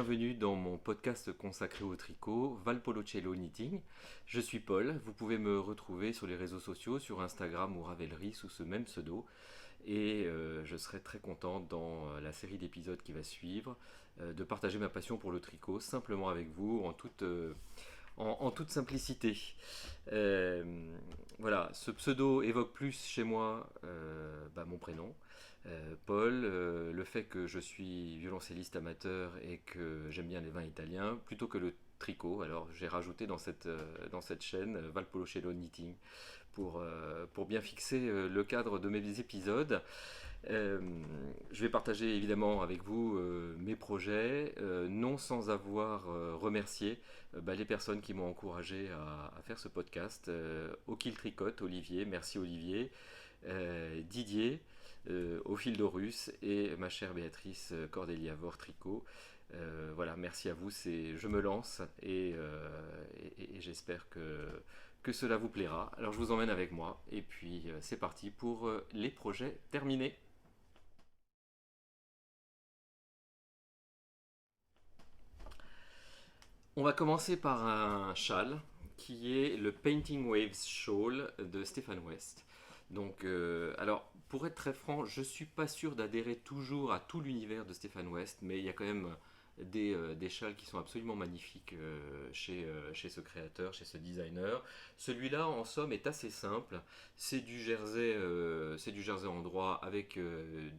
bienvenue dans mon podcast consacré au tricot, Valpolicella Knitting. Je suis Paul, vous pouvez me retrouver sur les réseaux sociaux, sur Instagram ou Ravelry sous ce même pseudo. Et je serai très content dans la série d'épisodes qui va suivre de partager ma passion pour le tricot simplement avec vous en toute simplicité. Voilà, ce pseudo évoque plus chez moi mon prénom, Paul, le fait que je suis violoncelliste amateur et que j'aime bien les vins italiens, plutôt que le tricot. Alors j'ai rajouté dans cette chaîne Valpolicella Knitting pour bien fixer le cadre de mes épisodes. Euh, je vais partager évidemment avec vous mes projets, non sans avoir remercié les personnes qui m'ont encouragé à faire ce podcast. Au Kill Tricote, Olivier, merci Olivier, Didier, au fil d'Horus et ma chère Béatrice Cordélia Vore Tricot. Voilà, merci à vous, je me lance et j'espère que cela vous plaira. Alors je vous emmène avec moi et puis c'est parti pour les projets terminés. On va commencer par un châle qui est le Painting Waves Shawl de Stefan West. Donc, alors, pour être très franc, je ne suis pas sûr d'adhérer toujours à tout l'univers de Stefan West, mais il y a quand même des châles qui sont absolument magnifiques chez ce créateur, chez ce designer. Celui-là, en somme, est assez simple. C'est du jersey en droit avec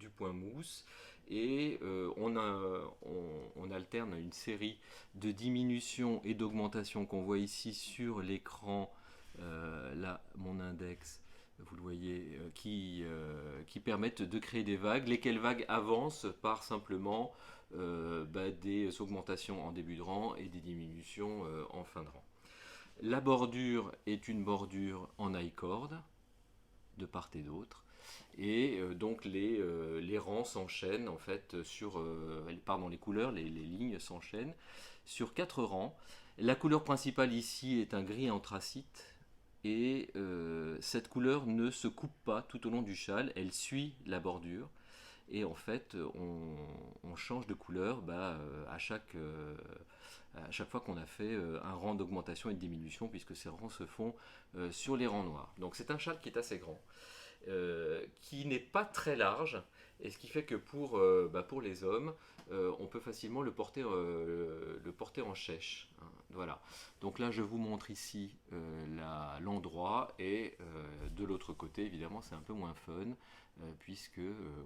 du point mousse. Et on alterne une série de diminution et d'augmentation qu'on voit ici sur l'écran, là mon index, vous le voyez, qui permettent de créer des vagues, lesquelles vagues avancent par simplement des augmentations en début de rang et des diminutions en fin de rang. La bordure est une bordure en I-cord, de part et d'autre. Et donc les rangs s'enchaînent en fait les couleurs, les lignes s'enchaînent sur 4 rangs. La couleur principale ici est un gris anthracite et cette couleur ne se coupe pas tout au long du châle, elle suit la bordure et en fait on change de couleur à chaque fois qu'on a fait un rang d'augmentation et de diminution puisque ces rangs se font sur les rangs noirs. Donc c'est un châle qui est assez grand. Qui n'est pas très large, et ce qui fait que pour les hommes, on peut facilement le porter en chèche. Hein, voilà. Donc là, je vous montre ici l'endroit, et de l'autre côté, évidemment, c'est un peu moins fun, puisque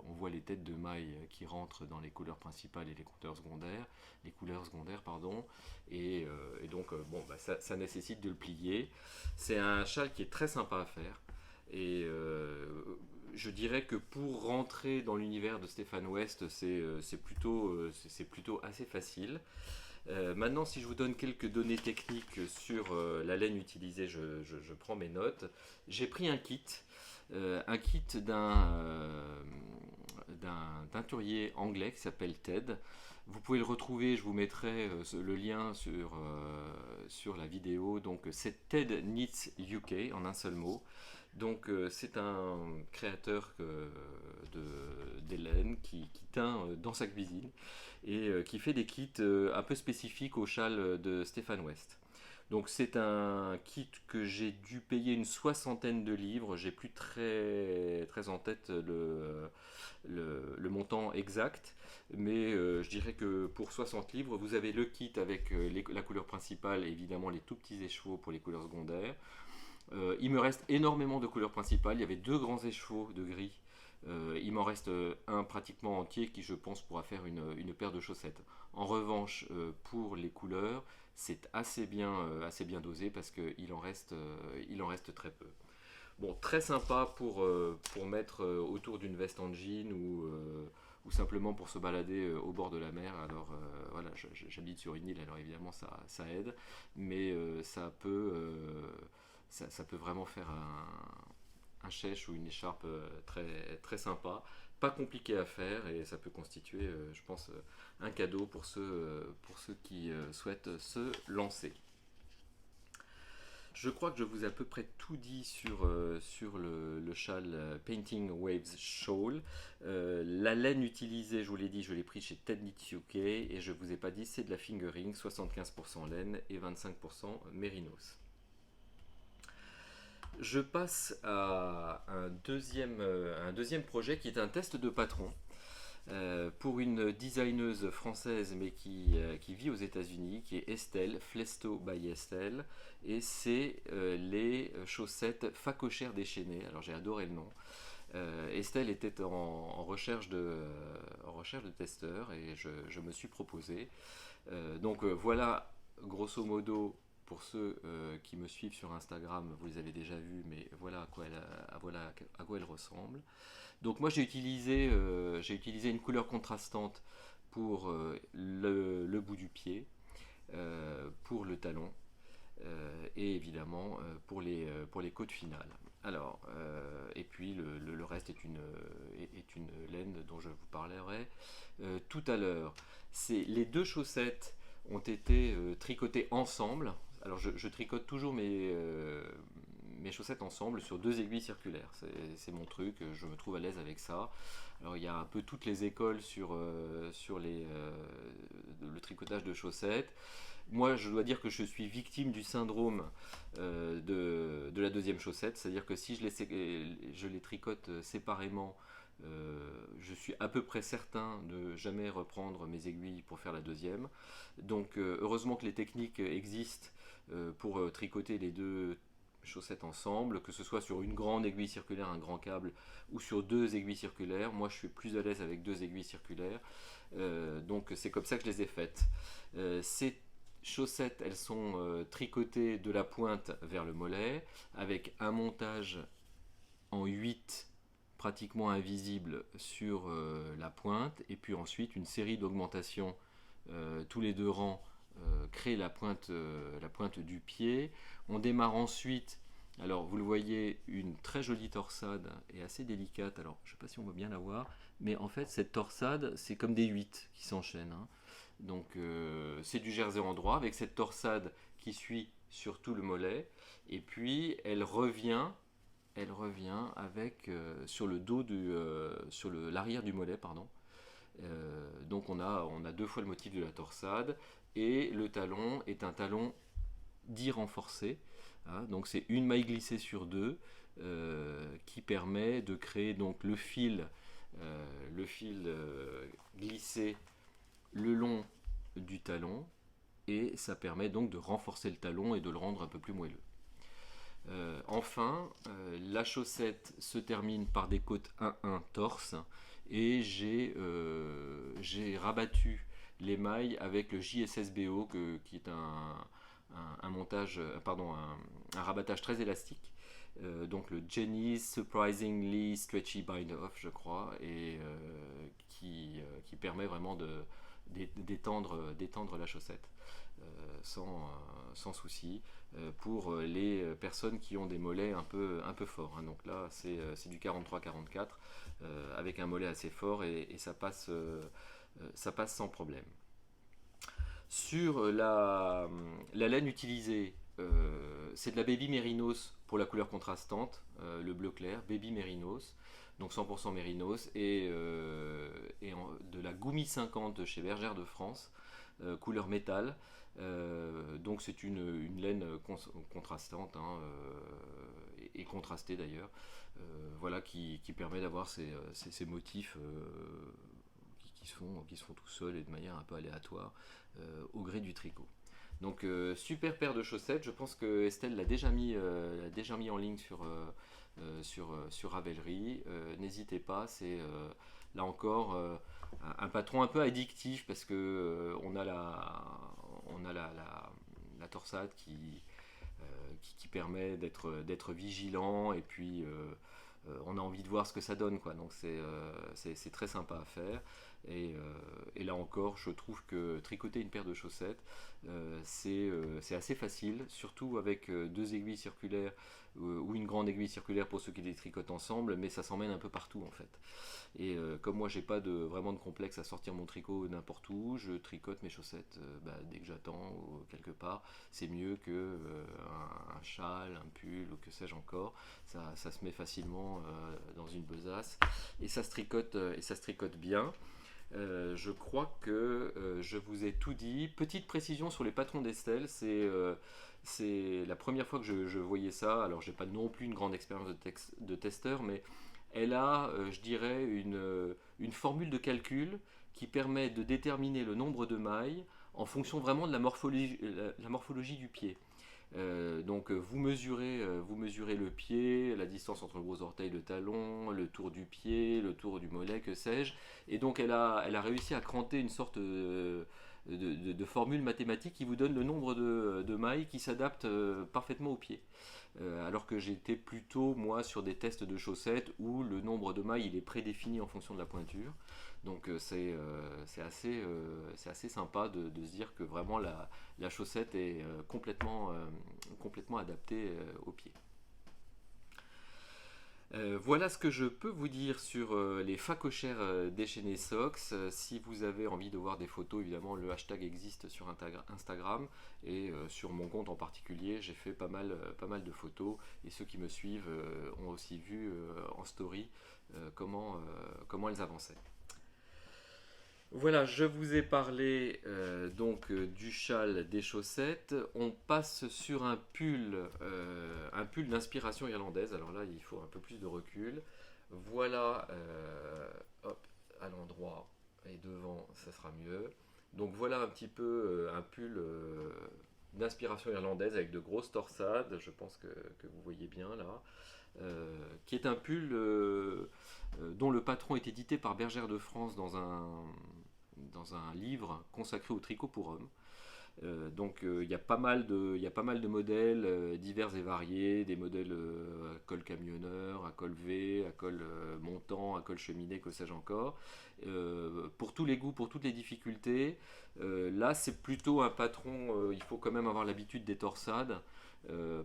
on voit les têtes de mailles qui rentrent dans les couleurs principales et les couleurs secondaires, pardon, et donc ça nécessite de le plier. C'est un châle qui est très sympa à faire. Et je dirais que pour rentrer dans l'univers de Stefan West, c'est plutôt assez facile. Maintenant, si je vous donne quelques données techniques sur la laine utilisée, je prends mes notes. J'ai pris un kit d'un teinturier anglais qui s'appelle Ted. Vous pouvez le retrouver, je vous mettrai le lien sur la vidéo. Donc c'est Ted Knits UK en un seul mot. Donc c'est un créateur des laines qui teint dans sa cuisine et qui fait des kits un peu spécifiques au châle de Stefan West. Donc c'est un kit que j'ai dû payer une soixantaine de livres. J'ai plus très en tête le montant exact, mais je dirais que pour 60 livres, vous avez le kit avec la couleur principale et évidemment les tout petits écheveaux pour les couleurs secondaires. Il me reste énormément de couleurs principales. Il y avait 2 grands écheveaux de gris. Il m'en reste un pratiquement entier qui, je pense, pourra faire une paire de chaussettes. En revanche, pour les couleurs, c'est assez bien dosé parce qu'il en reste très peu. Bon, très sympa pour mettre autour d'une veste en jean ou simplement pour se balader au bord de la mer. Alors voilà, j'habite sur une île, alors évidemment ça aide, mais ça peut vraiment faire un chèche ou une écharpe très, très sympa. Pas compliqué à faire et ça peut constituer, je pense, un cadeau pour ceux qui souhaitent se lancer. Je crois que je vous ai à peu près tout dit sur le châle Painting Waves Shawl. La laine utilisée, je vous l'ai dit, je l'ai pris chez Ted Knits UK et je vous ai pas dit, c'est de la fingering, 75% laine et 25% mérinos. Je passe à un deuxième projet qui est un test de patron. Pour une designeuse française mais qui vit aux États-Unis, qui est Estelle, Flesto by Estelle, et c'est les chaussettes facochères déchaînées. Alors j'ai adoré le nom. Estelle était en recherche de testeurs et je me suis proposé. Voilà, grosso modo, pour ceux qui me suivent sur Instagram, vous les avez déjà vus, mais voilà à quoi elle ressemble. Donc moi j'ai utilisé une couleur contrastante pour le bout du pied, pour le talon et évidemment pour les côtes finales. Alors, et puis le reste est une laine dont je vous parlerai tout à l'heure. Les deux chaussettes ont été tricotées ensemble. Alors je tricote toujours mes chaussettes ensemble sur deux aiguilles circulaires. C'est mon truc, je me trouve à l'aise avec ça. Alors il y a un peu toutes les écoles sur le tricotage de chaussettes. Moi, je dois dire que je suis victime du syndrome de la deuxième chaussette, c'est-à-dire que si je les tricote séparément, je suis à peu près certain de jamais reprendre mes aiguilles pour faire la deuxième. Donc, heureusement que les techniques existent pour tricoter les deux chaussettes ensemble, que ce soit sur une grande aiguille circulaire, un grand câble, ou sur deux aiguilles circulaires. Moi, je suis plus à l'aise avec deux aiguilles circulaires. Donc, c'est comme ça que je les ai faites. Ces chaussettes, elles sont tricotées de la pointe vers le mollet, avec un montage en 8 pratiquement invisible sur la pointe, et puis ensuite une série d'augmentations tous les deux rangs créent la pointe du pied. On démarre ensuite, alors vous le voyez, une très jolie torsade et assez délicate. Alors je ne sais pas si on va bien la voir, mais en fait cette torsade c'est comme des 8 qui s'enchaînent, hein. Donc c'est du jersey en droit avec cette torsade qui suit sur tout le mollet, et puis elle revient avec sur le dos sur l'arrière du mollet, pardon. Donc on a deux fois le motif de la torsade, et le talon est un talon dit renforcé, hein. Donc c'est une maille glissée sur deux qui permet de créer donc le fil glissé le long du talon, et ça permet donc de renforcer le talon et de le rendre un peu plus moelleux. Enfin, la chaussette se termine par des côtes 1-1 torse, et j'ai rabattu les mailles avec le JSSBO qui est un montage, pardon, un rabattage très élastique. Donc le Jenny's Surprisingly Stretchy Bind Off, je crois, et qui permet vraiment d'étendre la chaussette sans souci pour les personnes qui ont des mollets un peu forts, hein. Donc là c'est du 43-44 avec un mollet assez fort, et ça passe sans problème. Sur la laine utilisée, c'est de la Baby Mérinos pour la couleur contrastante, le bleu clair, Baby Mérinos, donc 100% Mérinos, et de la Goumi 50 de chez Bergère de France, couleur métal. Donc c'est une laine contrastante, hein, et contrastée d'ailleurs, voilà, qui permet d'avoir ces motifs qui se font tout seuls et de manière un peu aléatoire au gré du tricot. Donc super paire de chaussettes. Je pense que Estelle l'a déjà mis en ligne sur Ravelry. N'hésitez pas, c'est là encore un patron un peu addictif, parce que on a la torsade qui permet d'être vigilant, et puis on a envie de voir ce que ça donne, quoi. Donc c'est très sympa à faire. Et là encore, je trouve que tricoter une paire de chaussettes, c'est assez facile, surtout avec deux aiguilles circulaires ou une grande aiguille circulaire pour ceux qui les tricotent ensemble, mais ça s'emmène un peu partout en fait. Et comme moi j'ai pas vraiment de complexe à sortir mon tricot n'importe où, je tricote mes chaussettes dès que j'attends ou quelque part. C'est mieux que un châle, un pull ou que sais-je encore. Ça se met facilement dans une besace et ça se tricote bien. Je crois que je vous ai tout dit. Petite précision sur les patrons d'Estelle, c'est la première fois que je voyais ça. Alors, j'ai pas non plus une grande expérience de testeur, mais elle a, je dirais, une formule de calcul qui permet de déterminer le nombre de mailles en fonction vraiment de la morphologie du pied. Donc vous mesurez le pied, la distance entre le gros orteil, le talon, le tour du pied, le tour du mollet, que sais-je. Et donc elle a réussi à cranter une sorte de formule mathématique qui vous donne le nombre de mailles qui s'adaptent parfaitement au pied. Alors que j'étais plutôt moi sur des tests de chaussettes où le nombre de mailles il est prédéfini en fonction de la pointure. Donc c'est assez sympa de se dire que vraiment la chaussette est complètement adaptée au pied. Voilà ce que je peux vous dire sur les facochères déchaînées socks. Si vous avez envie de voir des photos, évidemment, le hashtag existe sur Instagram et sur mon compte en particulier, j'ai fait pas mal de photos et ceux qui me suivent ont aussi vu en story comment elles avançaient. Voilà, je vous ai parlé du châle, des chaussettes. On passe sur un pull d'inspiration irlandaise. Alors là, il faut un peu plus de recul. Voilà, hop, à l'endroit et devant, ça sera mieux. Donc voilà un petit peu un pull d'inspiration irlandaise avec de grosses torsades. Je pense que vous voyez bien là. Qui est un pull dont le patron est édité par Bergère de France dans un livre consacré au tricot pour hommes. Il y a il y a pas mal de modèles divers et variés, des modèles à col camionneur, à col V, à col montant, à col cheminée, que sais-je encore. Pour tous les goûts, pour toutes les difficultés. Là, c'est plutôt un patron, il faut quand même avoir l'habitude des torsades.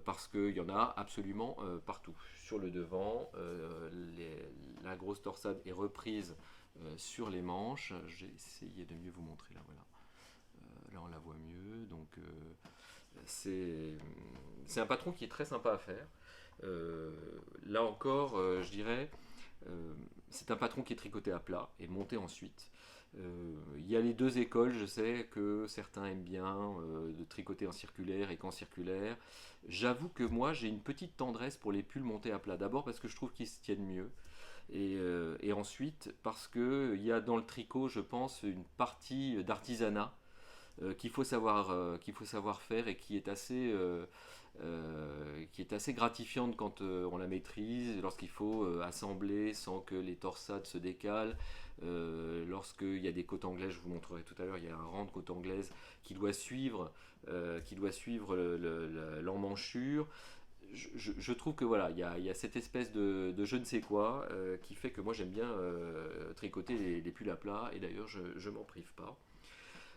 Parce qu'il y en a absolument partout. Sur le devant, la grosse torsade est reprise sur les manches. J'ai essayé de mieux vous montrer là, voilà. Là on la voit mieux. Donc c'est un patron qui est très sympa à faire. Là encore, je dirais, c'est un patron qui est tricoté à plat et monté ensuite. Il y a les deux écoles, je sais que certains aiment bien de tricoter en circulaire et qu'en circulaire. J'avoue que moi j'ai une petite tendresse pour les pulls montés à plat. D'abord parce que je trouve qu'ils se tiennent mieux. Et ensuite parce qu'il y a dans le tricot, je pense, une partie d'artisanat qu'il faut savoir faire et qui est assez gratifiante quand on la maîtrise, lorsqu'il faut assembler sans que les torsades se décalent. Lorsqu'il y a des côtes anglaises, je vous montrerai tout à l'heure, il y a un rang de côte anglaise qui doit suivre l'emmanchure. Je trouve que voilà, il y a cette espèce de je ne sais quoi qui fait que moi j'aime bien tricoter les pulls à plat et d'ailleurs je m'en prive pas.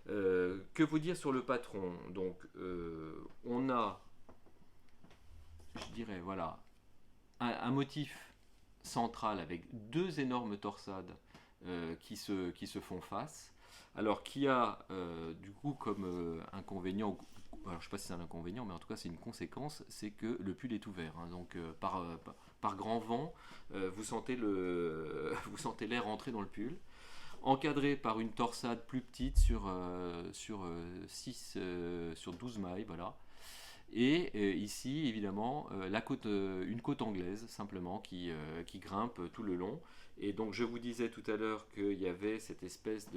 Que vous dire sur le patron? Donc, on a, je dirais, voilà, un motif central avec deux énormes torsades qui se font face. Alors, qui a du coup comme inconvénient, alors je ne sais pas si c'est un inconvénient, mais en tout cas c'est une conséquence, c'est que le pull est ouvert. Hein. Donc, par grand vent, vous sentez vous sentez l'air entrer dans le pull encadré par une torsade plus petite sur 12 mailles, voilà. Et ici, évidemment, une côte anglaise, simplement, qui grimpe tout le long. Et donc, je vous disais tout à l'heure qu'il y avait cette espèce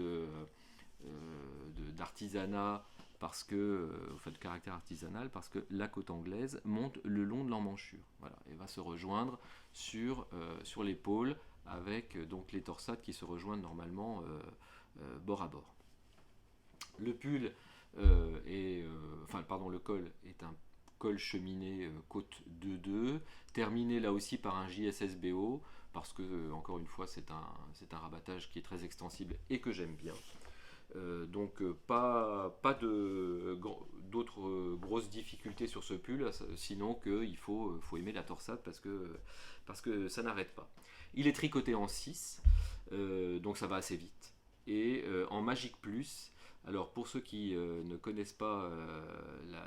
d'artisanat, de caractère artisanal, parce que la côte anglaise monte le long de l'emmanchure. Voilà, et va se rejoindre sur l'épaule, avec donc les torsades qui se rejoignent normalement bord à bord. Le pull le col est un col cheminée côte 2.2, terminé là aussi par un JSSBO, parce que encore une fois c'est un rabattage qui est très extensible et que j'aime bien. Donc pas d'autres grosses difficultés sur ce pull, sinon qu'il faut aimer la torsade parce que ça n'arrête pas. Il est tricoté en 6, donc ça va assez vite. Et en Magic Plus, alors pour ceux qui ne connaissent pas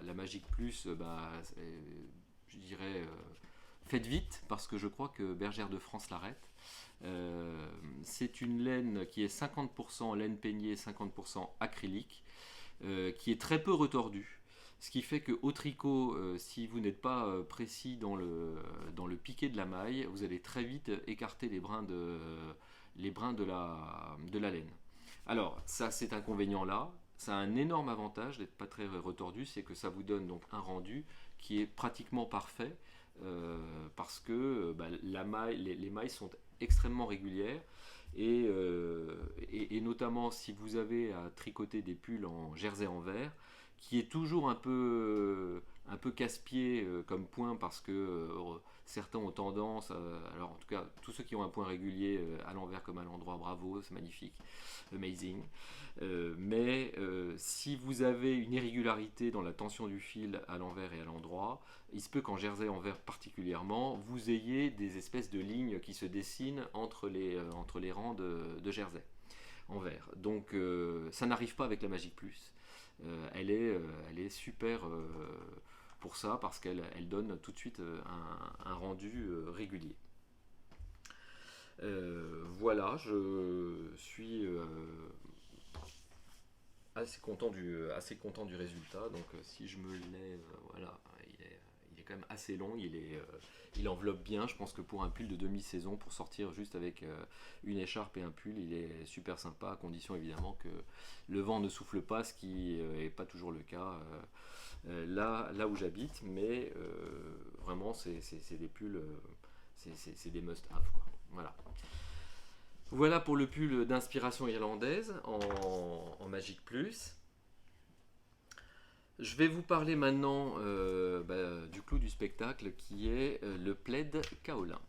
la Magic Plus, je dirais faites vite parce que je crois que Bergère de France l'arrête. C'est une laine qui est 50% laine peignée, 50% acrylique, qui est très peu retordue. Ce qui fait qu'au tricot, si vous n'êtes pas précis dans le piqué de la maille, vous allez très vite écarter les brins de la laine. Alors, ça, cet inconvénient-là, ça a un énorme avantage d'être pas très retordu, c'est que ça vous donne donc un rendu qui est pratiquement parfait parce que les mailles sont extrêmement régulières et notamment si vous avez à tricoter des pulls en jersey en verre qui est toujours un peu casse-pied comme point parce que certains ont tendance, alors en tout cas tous ceux qui ont un point régulier à l'envers comme à l'endroit, bravo, c'est magnifique, amazing. Mais si vous avez une irrégularité dans la tension du fil à l'envers et à l'endroit, il se peut qu'en jersey en verre particulièrement, vous ayez des espèces de lignes qui se dessinent entre les rangs de jersey en verre. Donc ça n'arrive pas avec la Magic Plus. Elle est super pour ça parce qu'elle donne tout de suite un rendu régulier. Voilà, je suis assez content du résultat. Donc si je me lève, voilà, il est quand même assez long, il enveloppe bien. Je pense que pour un pull de demi-saison, pour sortir juste avec une écharpe et un pull, il est super sympa, à condition évidemment que le vent ne souffle pas, ce qui n'est pas toujours le cas là où j'habite. Mais vraiment, c'est des pulls, c'est des must-have, quoi. Voilà. Voilà pour le pull d'inspiration irlandaise en Magic Plus. Je vais vous parler maintenant du clou du spectacle qui est le plaid kaolin.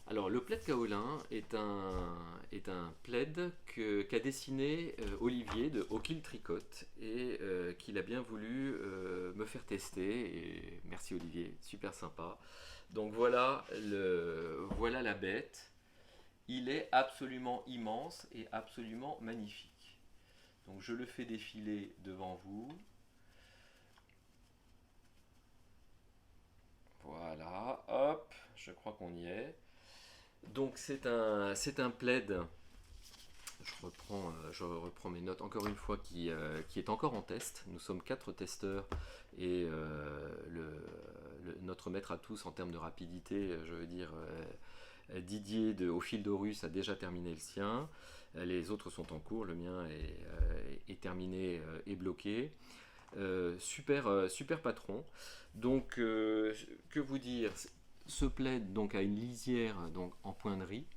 Alors le plaid kaolin est un plaid qu'a dessiné Olivier de O'Kill Tricot et qu'il a bien voulu me faire tester. Et merci Olivier, super sympa. Donc voilà la bête. Il est absolument immense et absolument magnifique. Donc je le fais défiler devant vous. Voilà, hop, je crois qu'on y est. Donc c'est un plaid. Je reprends mes notes encore une fois qui est encore en test. Nous sommes 4 testeurs et notre maître à tous en termes de rapidité, je veux dire, Didier au fil d'Horus a déjà terminé le sien. Les autres sont en cours. Le mien est terminé et bloqué. Super patron. Donc, que vous dire, ce plaid donc, a une lisière donc, en pointerie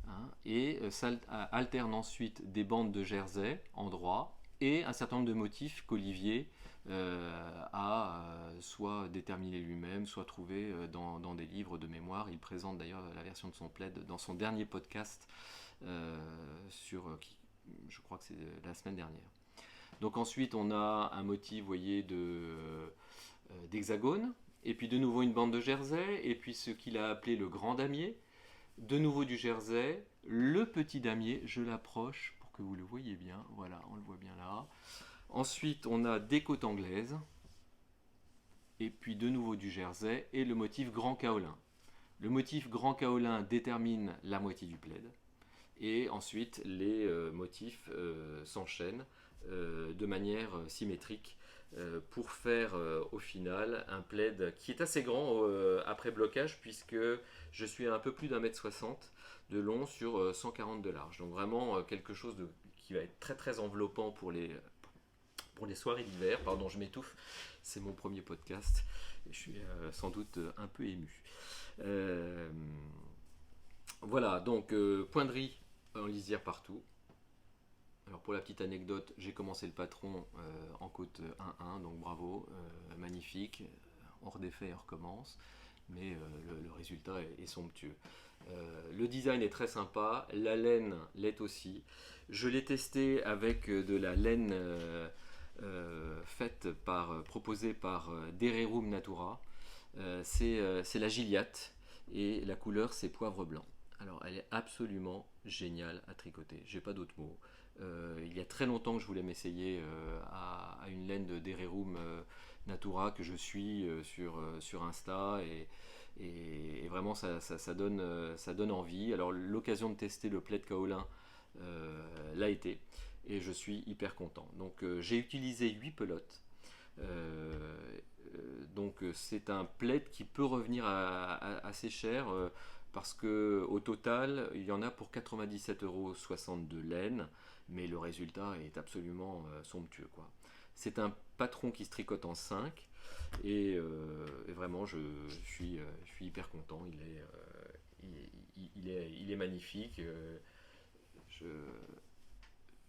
hein, et alterne ensuite des bandes de jersey en droit et un certain nombre de motifs qu'Olivier a soit déterminé lui-même, soit trouvé dans des livres de mémoire. Il présente d'ailleurs la version de son plaid dans son dernier podcast je crois que c'est la semaine dernière. Donc ensuite on a un motif, vous voyez, d'hexagone, et puis de nouveau une bande de jersey, et puis ce qu'il a appelé le grand damier, de nouveau du jersey, le petit damier, je l'approche pour que vous le voyez bien, voilà, on le voit bien là. Ensuite on a des côtes anglaises, et puis de nouveau du jersey, et le motif grand kaolin. Le motif grand kaolin détermine la moitié du plaid, et ensuite les motifs s'enchaînent de manière symétrique pour faire au final un plaid qui est assez grand après blocage puisque je suis à un peu plus d'1,60 m de long sur 140 de large. Donc vraiment quelque chose qui va être très très enveloppant pour les soirées d'hiver. Pardon, je m'étouffe, c'est mon premier podcast et je suis sans doute un peu ému. Voilà, donc pointerie en lisière partout. Alors pour la petite anecdote, j'ai commencé le patron en côte 1-1, donc bravo, magnifique. on redéfait et on recommence, mais le résultat est somptueux. Le design est très sympa, la laine l'est aussi. Je l'ai testé avec de la laine proposée par Dererum Natura. C'est la Gilliatt et la couleur c'est poivre blanc. Alors elle est absolument géniale à tricoter, j'ai pas d'autres mots. Il y a très longtemps que je voulais m'essayer à une laine de Dererum Natura que je suis sur Insta et vraiment ça donne envie. Alors l'occasion de tester le plaid kaolin l'a été et je suis hyper content. Donc j'ai utilisé 8 pelotes. Donc c'est un plaid qui peut revenir assez cher parce que au total il y en a pour 97,60 € de laine, mais le résultat est absolument somptueux quoi. C'est un patron qui se tricote en 5 et vraiment je suis hyper content. Il est magnifique. Je,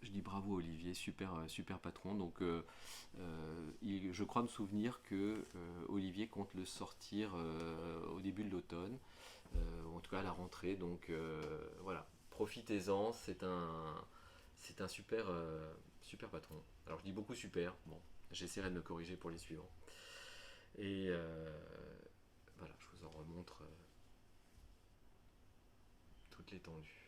je dis bravo Olivier, super patron. Donc, je crois me souvenir que Olivier compte le sortir au début de l'automne, ou en tout cas à la rentrée. Donc voilà, profitez-en. C'est un super patron. Alors je dis beaucoup super. Bon, j'essaierai de me corriger pour les suivants. Et voilà, je vous en remontre toute l'étendue.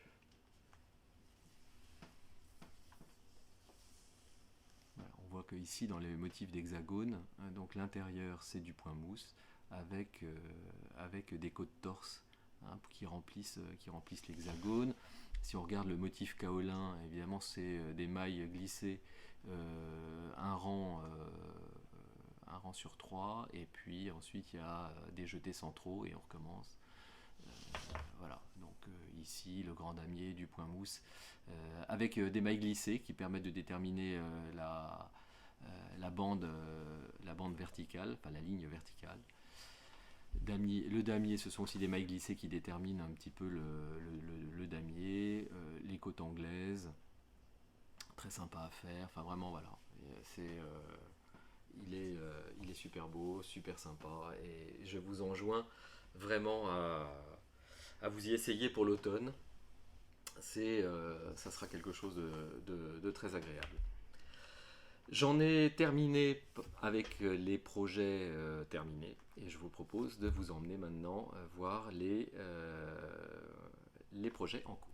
On voit que ici dans les motifs d'hexagone, donc l'intérieur c'est du point mousse avec des côtes torse qui remplissent l'hexagone. Si on regarde le motif kaolin, évidemment c'est des mailles glissées, un rang sur 3, et puis ensuite il y a des jetés centraux et on recommence. Voilà, donc ici le grand damier du point mousse avec des mailles glissées qui permettent de déterminer la bande verticale, enfin la ligne verticale. Le damier, ce sont aussi des mailles glissées qui déterminent un petit peu le damier, les côtes anglaises, très sympa à faire, enfin vraiment voilà, il est super beau, super sympa et je vous enjoins vraiment à vous y essayer pour l'automne. Ça sera quelque chose de très agréable. J'en ai terminé avec les projets terminés et je vous propose de vous emmener maintenant voir les projets en cours.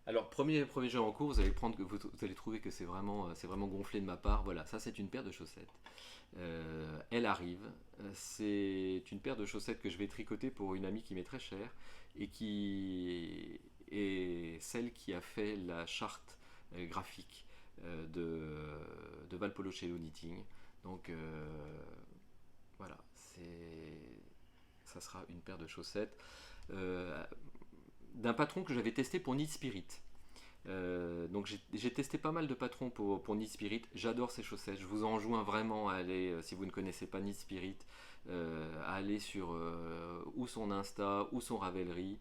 Alors, premier jeu en cours, vous allez trouver que c'est vraiment gonflé de ma part. Voilà, ça c'est une paire de chaussettes. Elle arrive. C'est une paire de chaussettes que je vais tricoter pour une amie qui m'est très chère et qui est celle qui a fait la charte graphique de Valpolicella Knitting. Donc voilà, ça sera une paire de chaussettes euh, d'un patron que j'avais testé pour Knit Spirit. Donc j'ai testé pas mal de patrons pour Knit Spirit. J'adore ces chaussettes. Je vous enjoins vraiment à aller, si vous ne connaissez pas Knit Spirit, à aller sur ou son Insta ou son Ravelry.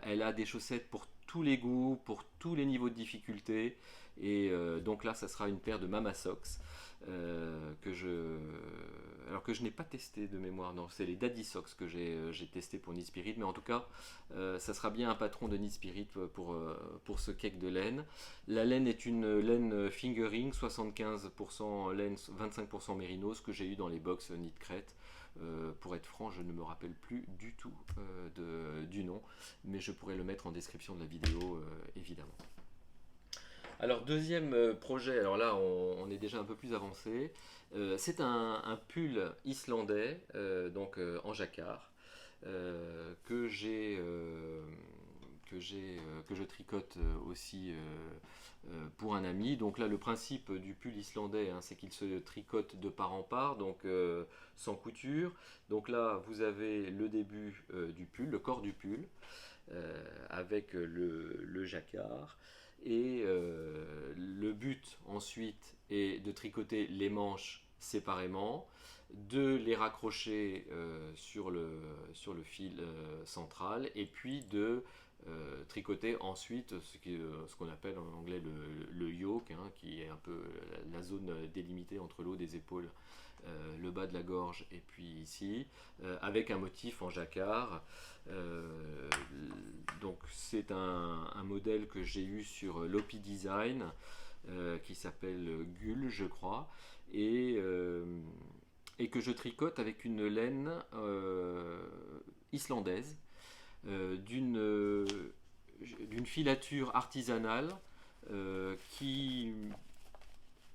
Elle a des chaussettes pour tous les goûts, pour tous les niveaux de difficulté. Et donc là, ça sera une paire de Mama Socks alors que je n'ai pas testé de mémoire. Non, c'est les Daddy Socks que j'ai testé pour Knit Spirit. Mais en tout cas, ça sera bien un patron de Knit Spirit pour ce cake de laine. La laine est une laine fingering, 75% laine, 25% mérinos que j'ai eu dans les box Knit Crête. Pour être franc, je ne me rappelle plus du tout du nom, mais je pourrais le mettre en description de la vidéo, évidemment. Alors deuxième projet, alors là on est déjà un peu plus avancé, c'est un pull islandais, donc en jacquard, que je tricote aussi pour un ami. Donc là le principe du pull islandais, c'est qu'il se tricote de part en part, donc sans couture. Donc là vous avez le début du pull, le corps du pull, avec le jacquard. Et le but ensuite est de tricoter les manches séparément, de les raccrocher sur le fil central et puis de tricoter ensuite ce qu'on appelle en anglais le yoke, hein, qui est un peu la zone délimitée entre le haut des épaules, le bas de la gorge et puis ici, avec un motif en jacquard. Donc c'est un modèle que j'ai eu sur Lopi Design, qui s'appelle Gull, je crois, et que je tricote avec une laine islandaise, d'une filature artisanale qui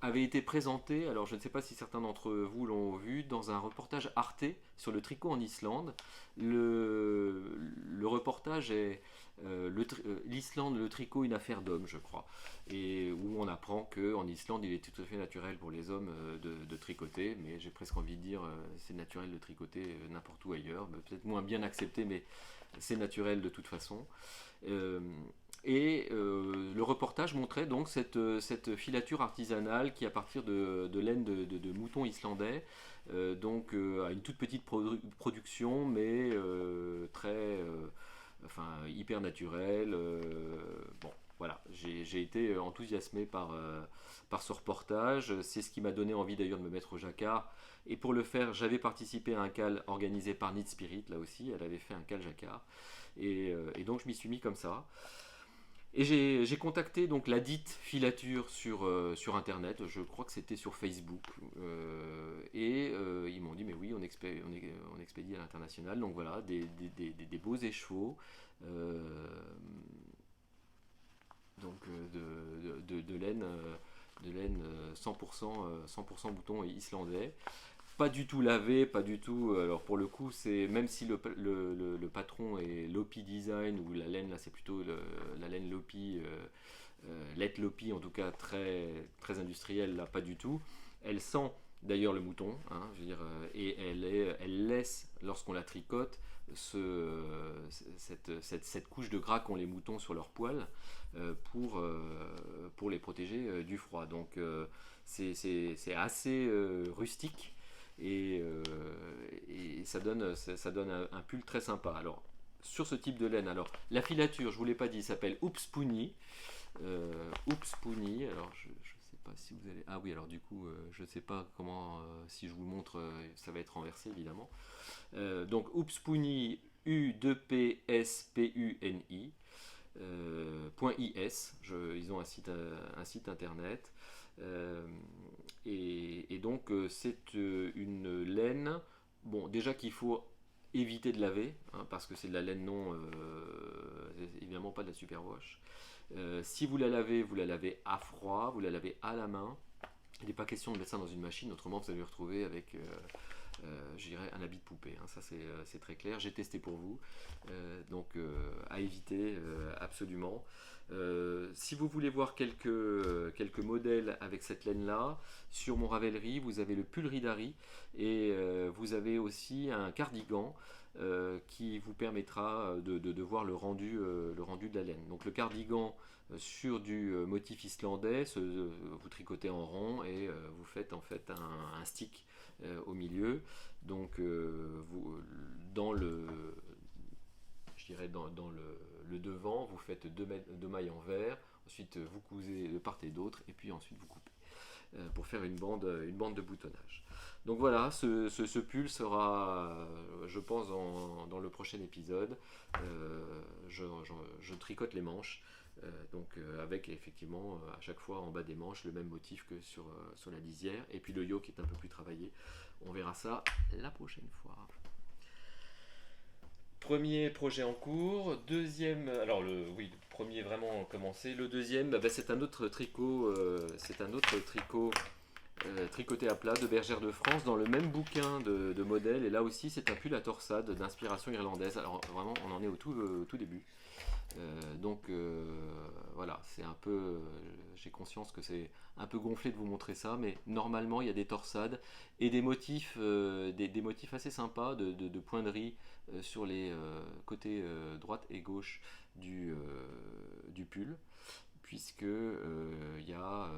avait été présentée, alors je ne sais pas si certains d'entre vous l'ont vu, dans un reportage Arte sur le tricot en Islande. Le reportage est l'Islande, le tricot, une affaire d'hommes, je crois, et où on apprend qu'en Islande, il est tout à fait naturel pour les hommes de tricoter, mais j'ai presque envie de dire c'est naturel de tricoter n'importe où ailleurs, peut-être moins bien accepté, mais c'est naturel de toute façon. Le reportage montrait donc cette filature artisanale qui, à partir de laine de moutons islandais, a une toute petite production, mais enfin, hyper naturelle. Bon, voilà, j'ai été enthousiasmé par ce reportage. C'est ce qui m'a donné envie d'ailleurs de me mettre au jacquard. Et pour le faire, j'avais participé à un cal organisé par Knit Spirit, là aussi, elle avait fait un cal jacquard. Et donc je m'y suis mis comme ça. Et j'ai contacté donc la dite filature sur internet, je crois que c'était sur Facebook, ils m'ont dit mais oui, on expédie à l'international, donc voilà, des beaux écheveaux, donc de laine 100% bouton islandais. Pas du tout lavé, pas du tout. Alors pour le coup, c'est même si le patron est Lopi Design, ou la laine là c'est plutôt la laine Lopi, Let Lopi en tout cas, très, très industrielle là, pas du tout. Elle sent d'ailleurs le mouton, hein, je veux dire, et elle laisse, lorsqu'on la tricote, cette couche de gras qu'ont les moutons sur leurs poils, pour les protéger du froid. Donc c'est assez rustique, et ça donne un pull très sympa. Alors, sur ce type de laine, alors la filature, je ne vous l'ai pas dit, s'appelle Oops Poonie. Oops Poonie, alors je ne sais pas si vous allez. Ah oui, alors du coup, je ne sais pas comment, si je vous montre, ça va être renversé évidemment. Donc Oops Poonie, U2PSPUNI. .is, ils ont un site internet, et donc c'est une laine, bon, déjà qu'il faut éviter de laver, hein, parce que c'est de la laine non, évidemment pas de la superwash. Si vous la lavez à froid, vous la lavez à la main. Il n'est pas question de mettre ça dans une machine, autrement vous allez vous retrouver avec je dirais un habit de poupée, hein. Ça c'est très clair, j'ai testé pour vous, donc à éviter absolument. Si vous voulez voir quelques modèles avec cette laine là, sur mon Ravelry vous avez le pull Ridari, et vous avez aussi un cardigan qui vous permettra de voir le rendu de la laine. Donc le cardigan sur du motif islandais, vous tricotez en rond, et vous faites en fait un stick au milieu. Donc dans le je dirais dans le devant, vous faites deux mailles en vert, ensuite vous cousez de part et d'autre, et puis ensuite vous coupez pour faire une bande de boutonnage. Donc voilà, ce pull sera, je pense, dans le prochain épisode. Je tricote les manches, avec effectivement à chaque fois en bas des manches le même motif que sur la lisière, et puis le yoke est un peu plus travaillé. On verra ça la prochaine fois. Premier projet en cours, deuxième, alors le premier vraiment commencé, le deuxième, c'est un autre tricot, tricoté à plat de Bergère de France, dans le même bouquin de modèles, et là aussi c'est un pull à torsade d'inspiration irlandaise. Alors vraiment on en est au tout début. Voilà, c'est un peu, j'ai conscience que c'est un peu gonflé de vous montrer ça, mais normalement il y a des torsades et des motifs, des motifs assez sympas de poinderie sur les côtés droite et gauche du pull, puisque il y a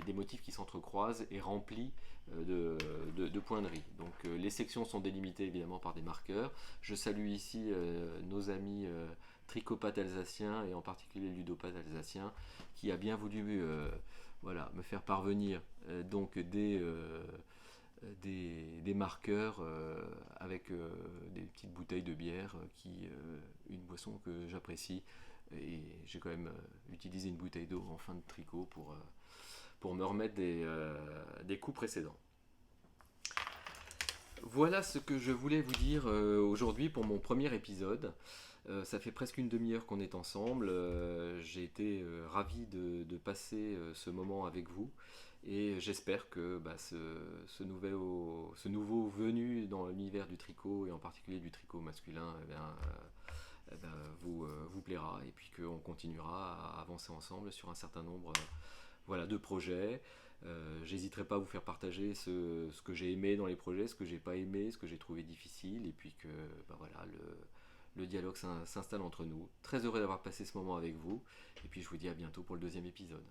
des motifs qui s'entrecroisent et remplis de poinderie. Donc les sections sont délimitées évidemment par des marqueurs. Je salue ici nos amis tricopathe alsacien et en particulier ludopathe alsacien, qui a bien voulu voilà, me faire parvenir donc des marqueurs avec des petites bouteilles de bière, une boisson que j'apprécie. Et j'ai quand même utilisé une bouteille d'eau en fin de tricot pour me remettre des coups précédents. Voilà ce que je voulais vous dire aujourd'hui pour mon premier épisode. Ça fait presque une demi-heure qu'on est ensemble. J'ai été ravi de passer ce moment avec vous. Et j'espère que ce nouveau venu dans l'univers du tricot, et en particulier du tricot masculin, vous plaira. Et puis qu'on continuera à avancer ensemble sur un certain nombre voilà, de projets. J'hésiterai pas à vous faire partager ce que j'ai aimé dans les projets, ce que j'ai pas aimé, ce que j'ai trouvé difficile, et puis que voilà, le dialogue s'installe entre nous. Très heureux d'avoir passé ce moment avec vous, et puis je vous dis à bientôt pour le deuxième épisode.